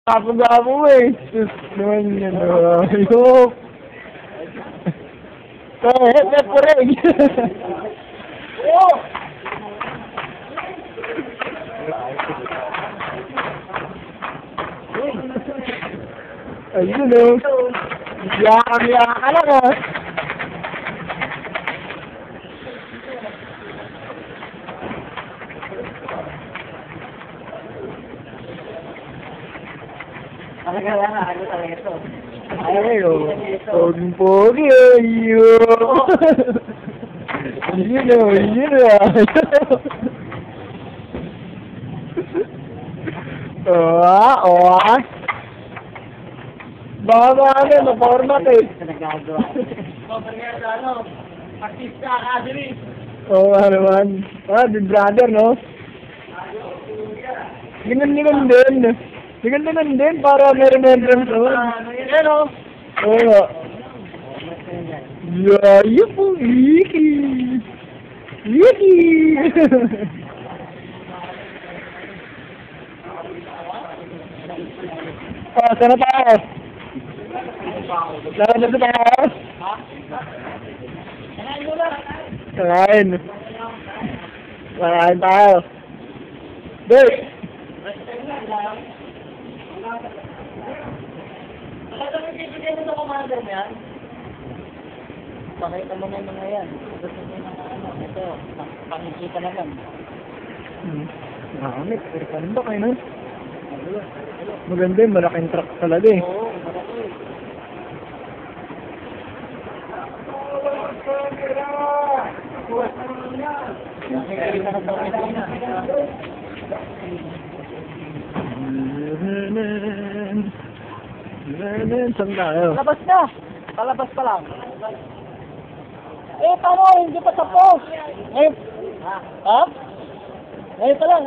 Gapo-gapo mo eh. Sus naman yan. Ayop. Hep po rin. Oh! Ayun o. Yaka-yaka ka lang ah. Talaga lang, ano talaga ito. Ay, o. Pogi-pogi o. Yun o, yun o. Baka ano, na-format eh. Nagagawa. Pagkakaya sa ano, artista academy. Oo nga naman. Big Brother, no? Ganun din. Ganun din para may remembrance. Yan o. Oo nga. Yaya po, Iki. Iki. Sana tayo. Sana tayo. Kakain. Kakain tayo. Dek! Ano yung bibigyan mo sa commander mo yan? Pakita mo na yung mga yan. Gusto mo yung mga ano. Ito, pangikita naman. Nakamit. Ano ba kayo na? Maganda yung malaking truck talaga eh. Oo, malaki. Saan tayo? Palabas na! Palabas pa lang. Eh, paano? Hindi pa tapos. Ngayon. Ha? Ngayon pa lang.